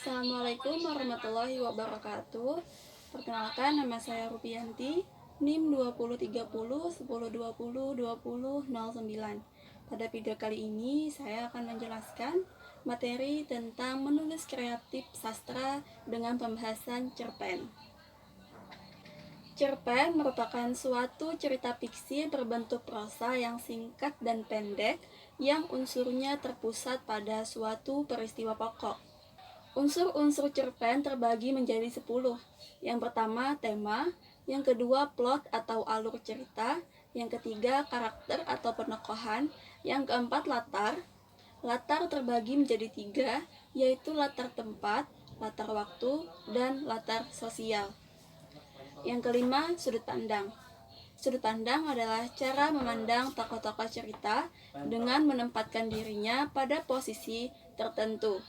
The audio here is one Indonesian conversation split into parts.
Assalamualaikum warahmatullahi wabarakatuh. Perkenalkan, nama saya Rupianti, NIM 2030 1020 2009. Pada video kali ini saya akan menjelaskan materi tentang menulis kreatif sastra dengan pembahasan cerpen. Cerpen merupakan suatu cerita fiksi berbentuk prosa yang singkat dan pendek yang unsurnya terpusat pada suatu peristiwa pokok. Unsur-unsur cerpen terbagi menjadi 10. Yang pertama, tema. Yang kedua, plot atau alur cerita. Yang ketiga, karakter atau penokohan. Yang keempat, latar. Latar terbagi menjadi 3, yaitu latar tempat, latar waktu, dan latar sosial. Yang kelima, sudut pandang. Sudut pandang adalah cara memandang tokoh-tokoh cerita dengan menempatkan dirinya pada posisi tertentu.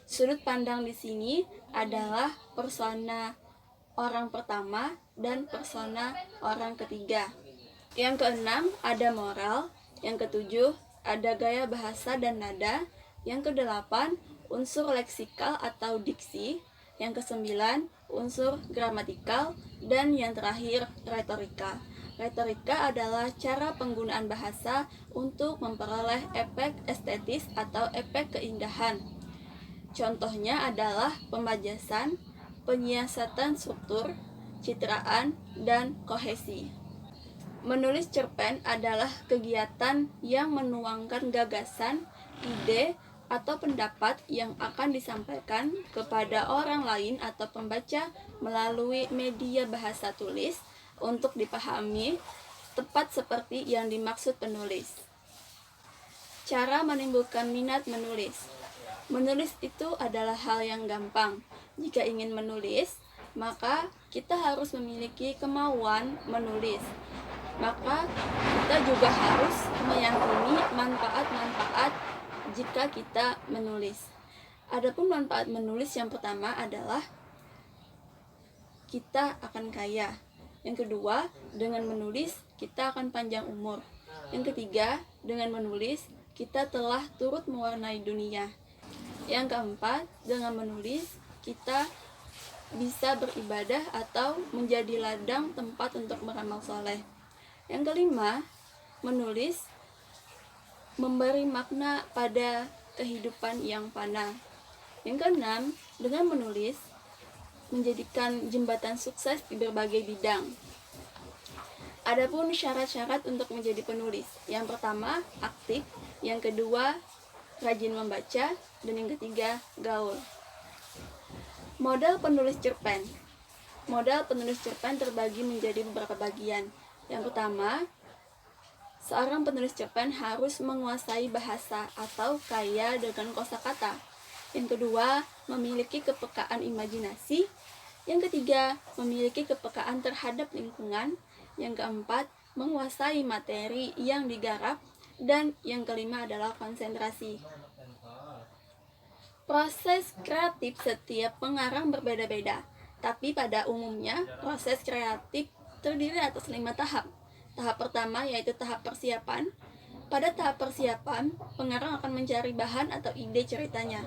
Sudut pandang di sini adalah persona orang pertama dan persona orang ketiga. Yang keenam ada moral, yang ketujuh ada gaya bahasa dan nada, yang kedelapan unsur leksikal atau diksi, yang kesembilan unsur gramatikal, dan yang terakhir retorika. Retorika adalah cara penggunaan bahasa untuk memperoleh efek estetis atau efek keindahan. Contohnya adalah pembajasan, penyiasatan struktur, citraan, dan kohesi. Menulis cerpen adalah kegiatan yang menuangkan gagasan, ide, atau pendapat yang akan disampaikan kepada orang lain atau pembaca melalui media bahasa tulis untuk dipahami tepat seperti yang dimaksud penulis. Cara menimbulkan minat menulis. Menulis itu adalah hal yang gampang. Jika ingin menulis, maka kita harus memiliki kemauan menulis. Maka kita juga harus meyakini manfaat-manfaat jika kita menulis. Adapun manfaat menulis yang pertama adalah kita akan kaya. Yang kedua, dengan menulis kita akan panjang umur. Yang ketiga, dengan menulis kita telah turut mewarnai dunia. Yang keempat, dengan menulis kita bisa beribadah atau menjadi ladang tempat untuk beramal soleh. Yang kelima, menulis memberi makna pada kehidupan yang fana. Yang keenam, dengan menulis menjadikan jembatan sukses di berbagai bidang. Adapun syarat-syarat untuk menjadi penulis. Yang pertama, aktif. Yang kedua, rajin membaca, dan yang ketiga, gaul. Modal penulis cerpen. Modal penulis cerpen terbagi menjadi beberapa bagian. Yang pertama, seorang penulis cerpen harus menguasai bahasa atau kaya dengan kosakata. Yang kedua, memiliki kepekaan imajinasi. Yang ketiga, memiliki kepekaan terhadap lingkungan. Yang keempat, menguasai materi yang digarap. Dan yang kelima adalah konsentrasi. Proses kreatif setiap pengarang berbeda-beda, tapi pada umumnya proses kreatif terdiri atas 5 tahap. Tahap pertama yaitu tahap persiapan. Pada tahap persiapan, pengarang akan mencari bahan atau ide ceritanya.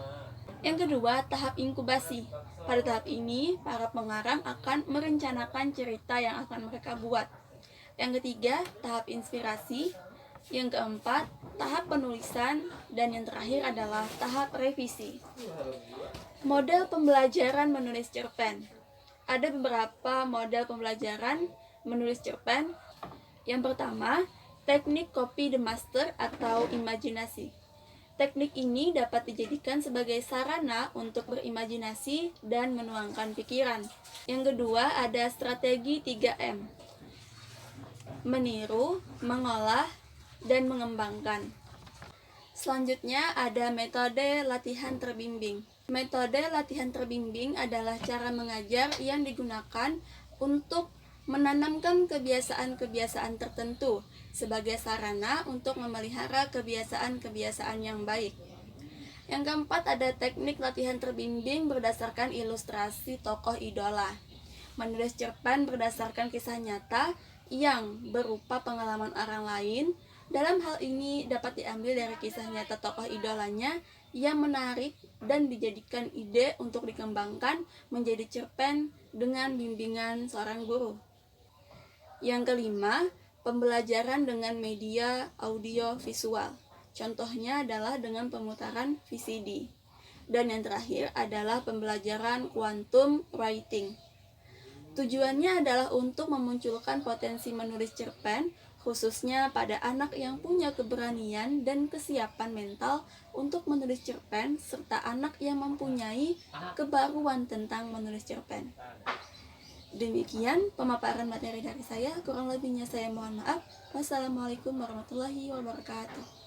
Yang kedua, tahap inkubasi. Pada tahap ini, para pengarang akan merencanakan cerita yang akan mereka buat. Yang ketiga, tahap inspirasi. Yang keempat, tahap penulisan, dan yang terakhir adalah tahap revisi. Model pembelajaran menulis cerpen. Ada beberapa model pembelajaran menulis cerpen. Yang pertama, teknik copy the master atau imajinasi. Teknik ini dapat dijadikan sebagai sarana untuk berimajinasi dan menuangkan pikiran. Yang kedua, ada strategi 3M. Meniru, mengolah, dan mengembangkan. Selanjutnya ada metode latihan terbimbing. Metode latihan terbimbing adalah cara mengajar yang digunakan untuk menanamkan kebiasaan-kebiasaan tertentu sebagai sarana untuk memelihara kebiasaan-kebiasaan yang baik. Yang keempat ada teknik latihan terbimbing berdasarkan ilustrasi tokoh idola. Menulis cerpen berdasarkan kisah nyata yang berupa pengalaman orang lain, Dalam hal ini dapat diambil dari kisah nyata tokoh idolanya yang menarik dan dijadikan ide untuk dikembangkan menjadi cerpen dengan bimbingan seorang guru. Yang kelima, pembelajaran dengan media audio visual. Contohnya adalah dengan pemutaran VCD. Dan yang terakhir adalah pembelajaran quantum writing. Tujuannya adalah untuk memunculkan potensi menulis cerpen, khususnya pada anak yang punya keberanian dan kesiapan mental untuk menulis cerpen, serta anak yang mempunyai kebaruan tentang menulis cerpen. Demikian pemaparan materi dari saya, kurang lebihnya saya mohon maaf. Wassalamualaikum warahmatullahi wabarakatuh.